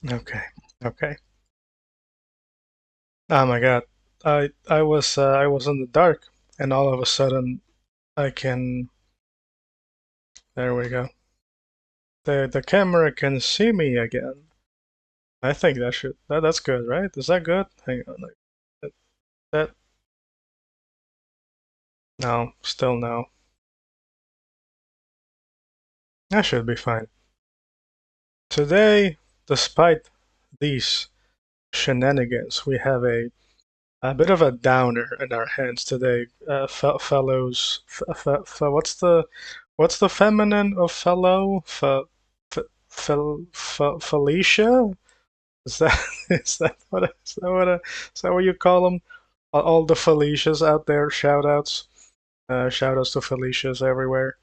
Okay. Okay. Oh my God. I was in the dark, and all of a sudden I can. There we go. The camera can see me again. I think that's good, right? Is that good? Hang on. That, that no, still no. That should be fine. Today, despite these shenanigans, we have a bit of a downer in our hands today, fellows. What's the feminine of fellow? Felicia? Is that is that what you call them? All the Felicias out there. Shout outs to Felicias everywhere.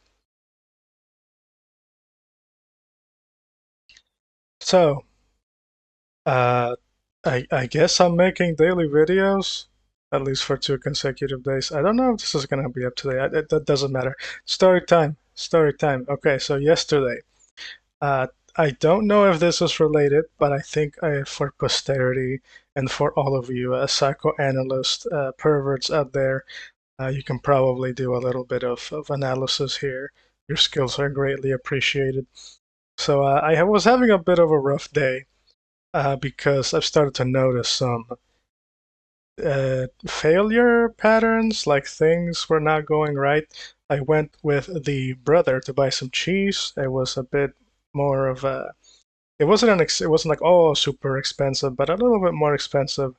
So, uh, I guess I'm making daily videos, at least for 2 consecutive days. I don't know if this is gonna be up today. That doesn't matter. Story time. Story time. Okay, so yesterday, uh, I don't know if this is related, but I think for posterity and for all of you psychoanalyst perverts out there, you can probably do a little bit of analysis here. Your skills are greatly appreciated. So I was having a bit of a rough day because I've started to notice some failure patterns, like things were not going right. I went with the brother to buy some cheese. It was a bit more of a. It wasn't like oh super expensive, but a little bit more expensive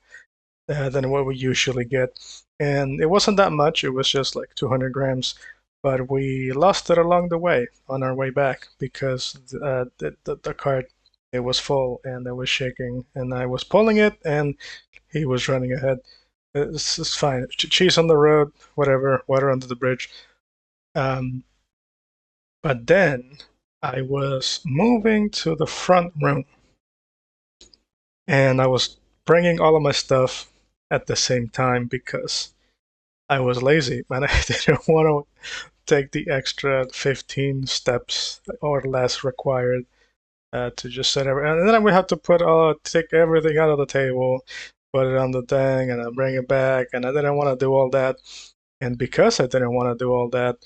than what we usually get. And it wasn't that much. It was just like 200 grams, but we lost it along the way on our way back because the cart it was full and it was shaking, and I was pulling it, and he was running ahead. It's fine. Cheese on the road, whatever. Water under the bridge. Um, but then I was moving to the front room, and I was bringing all of my stuff at the same time because I was lazy, man. I didn't want to take the extra 15 steps or less required to just set everything. And then we have to take everything out of the table, put it on the thing, and then bring it back. And I didn't want to do all that. And because I didn't want to do all that,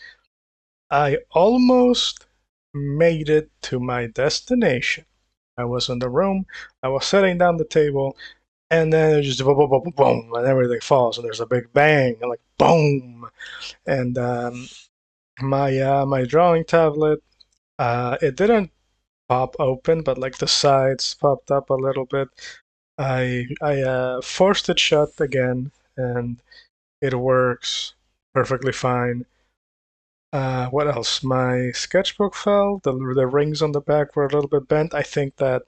I almost made it to my destination. I was in the room, I was setting down the table, and then it just boom, boom, boom, boom, boom, and everything falls, and there's a big bang, and like boom, and my drawing tablet, it didn't pop open, but like the sides popped up a little bit. I forced it shut again, and it works perfectly fine. What else? My sketchbook fell. The rings on the back were a little bit bent. I think that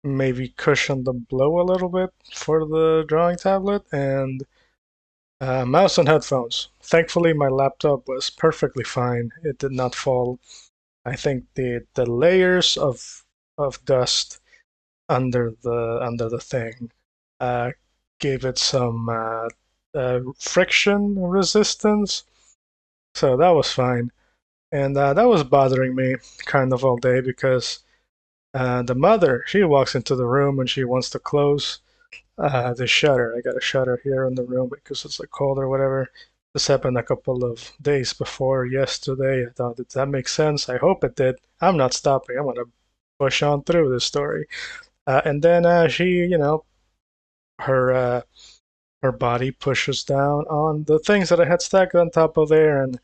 maybe cushioned the blow a little bit for the drawing tablet, and mouse and headphones. Thankfully, my laptop was perfectly fine. It did not fall. I think the layers of dust under the thing uh, gave it some friction resistance, so that was fine. And that was bothering me kind of all day because the mother she walks into the room and she wants to close the shutter. I got a shutter here in the room because it's like cold or whatever. This happened a couple of days before yesterday. I thought, did that make sense? I hope it did. I'm not stopping. I'm gonna push on through this story. And then she, her her body pushes down on the things that I had stacked on top of there, and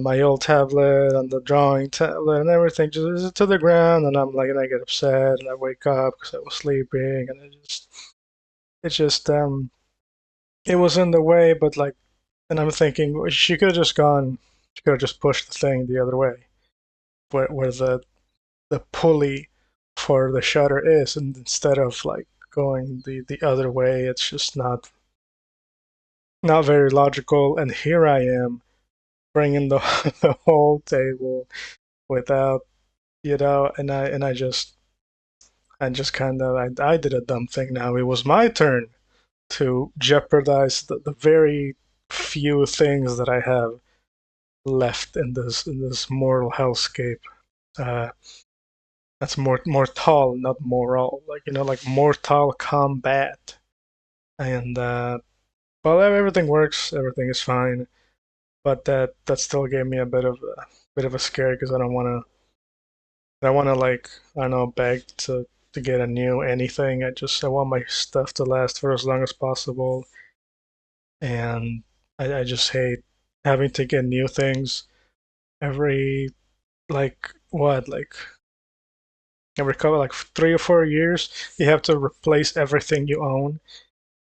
my old tablet and the drawing tablet and everything just to the ground. And I'm like, and I get upset, and I wake up because I was sleeping, and it just it was in the way, but like, and I'm thinking well, she could have just gone, she could have just pushed the thing the other way, where the pulley for the shutter is, and instead of like going the other way, it's just not very logical. And here I am bringing the the whole table without and I just kind of I did a dumb thing. Now it was my turn to jeopardize the very few things that I have left in this mortal hellscape. Uh, That's Mortal, not moral. Like like Mortal Kombat. And well, everything works. Everything is fine. But that still gave me a bit of a scare because I don't want to like I don't know beg to get a new anything. I want my stuff to last for as long as possible, and I just hate having to get new things every like what like every couple like 3 or 4 years. You have to replace everything you own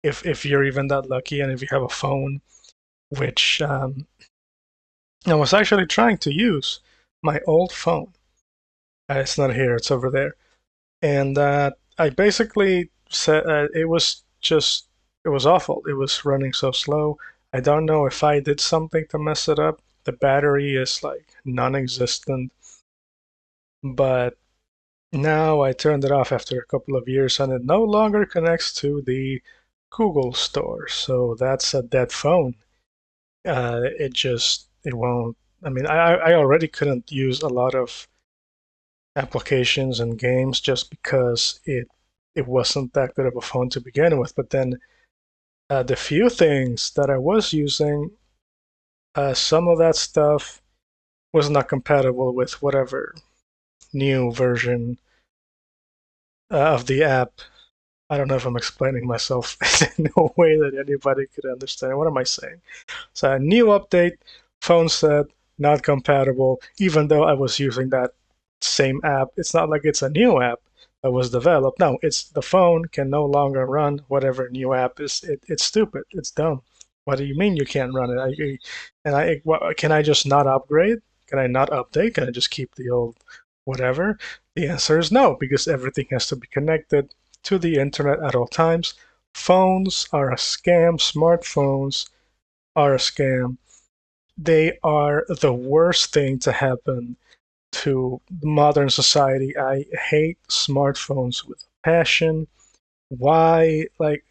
if you're even that lucky, and if you have a phone, which I was actually trying to use my old phone. It's not here; it's over there. And I basically said it was awful. It was running so slow. I don't know if I did something to mess it up. The battery is like non-existent, but now I turned it off after a couple of years, and it no longer connects to the Google Store. So that's a dead phone. It won't. I mean, I already couldn't use a lot of applications and games just because it wasn't that good of a phone to begin with. But then the few things that I was using, some of that stuff was not compatible with whatever new version of the app. I don't know if I'm explaining myself in a way that anybody could understand. What am I saying? So a new update, phone set, not compatible, even though I was using that same app. It's not like it's a new app that was developed. No, it's the phone can no longer run whatever new app is. It's stupid. It's dumb. What do you mean you can't run it? Can I just not upgrade? Can I not update? Can I just keep the old whatever? The answer is no, because everything has to be connected to the internet at all times. Phones are a scam. Smartphones are a scam. They are the worst thing to happen to modern society. I hate smartphones with passion. Why? Like,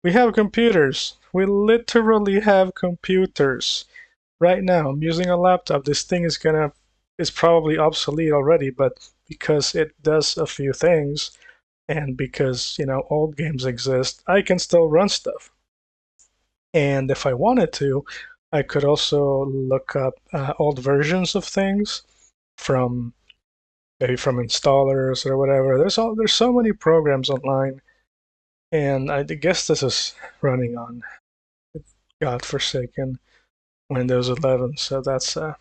we have computers. We literally have computers. Right now, I'm using a laptop. This thing is probably obsolete already, but because it does a few things, and because, old games exist, I can still run stuff. And if I wanted to, I could also look up old versions of things from maybe from installers or whatever. There's so many programs online, and I guess this is running on godforsaken Windows 11, so that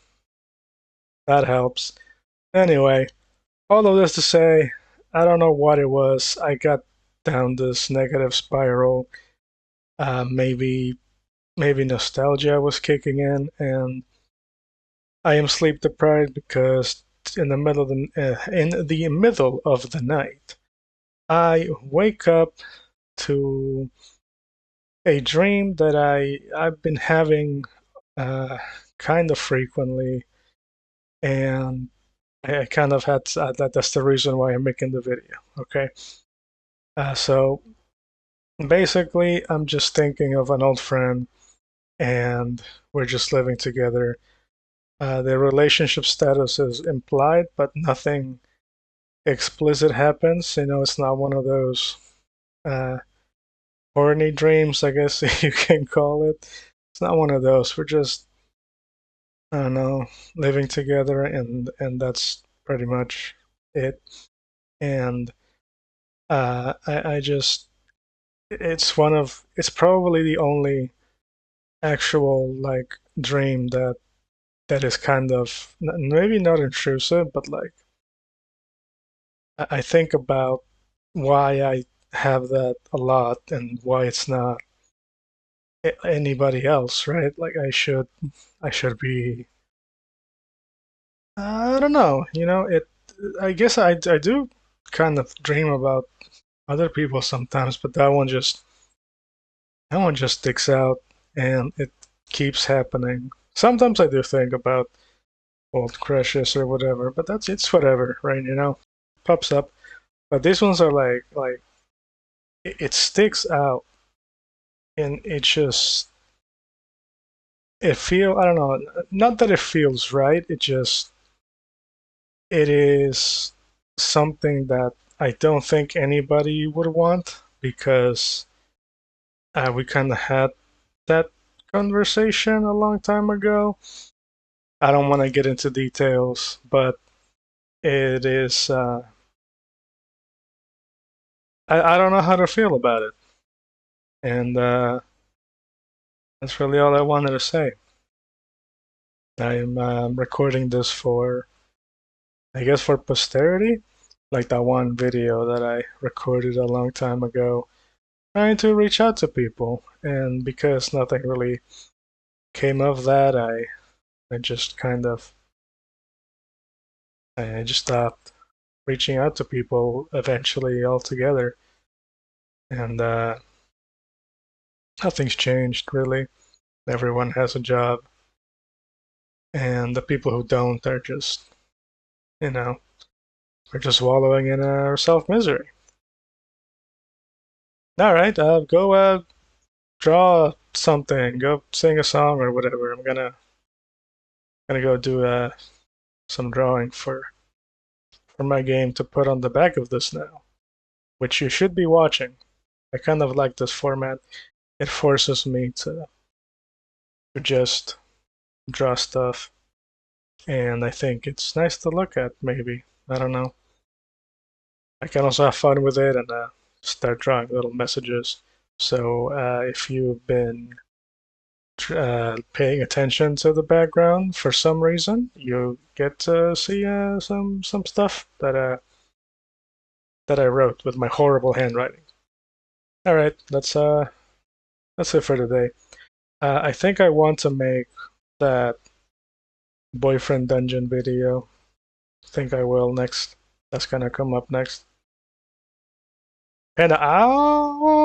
helps. Anyway, all of this to say, I don't know what it was. I got down this negative spiral. Maybe nostalgia was kicking in, and I am sleep deprived because in the middle of the night, I wake up to a dream that I've been having uh, kind of frequently, and I kind of had that's the reason why I'm making the video. Okay, so basically, I'm just thinking of an old friend, and we're just living together. The relationship status is implied, but nothing explicit happens. It's not one of those uh, horny dreams, I guess you can call it. It's not one of those. We're just, I don't know, living together, and that's pretty much it. And I just, it's probably the only actual like dream that is kind of maybe not intrusive, but like I think about why I have that a lot and why it's not anybody else, right? Like I should be. I don't know. I guess I do kind of dream about other people sometimes, but that one just sticks out, and it keeps happening. Sometimes I do think about old crushes or whatever, but it's whatever, right? Pops up. But these ones are like it sticks out, and I don't know, not that it feels right. It is something that I don't think anybody would want because we kind of had that conversation a long time ago. I don't want to get into details, but it is. I don't know how to feel about it, and that's really all I wanted to say. I am recording this for, I guess, for posterity, like that one video that I recorded a long time ago, trying to reach out to people, and because nothing really came of that, I just kind of I just stopped reaching out to people eventually altogether, and nothing's changed really. Everyone has a job, and the people who don't are just, you know, are just wallowing in self misery. All right, go draw something, go sing a song or whatever. I'm gonna go do some drawing for my game to put on the back of this now, which you should be watching. I kind of like this format. It forces me to just draw stuff, and I think it's nice to look at. Maybe I don't know. I can also have fun with it and start drawing little messages. So if you've been paying attention to the background for some reason, you get to see some stuff that I wrote with my horrible handwriting. All right, that's it for today. I think I want to make that boyfriend dungeon video. I think I will next. That's gonna come up next. And ow!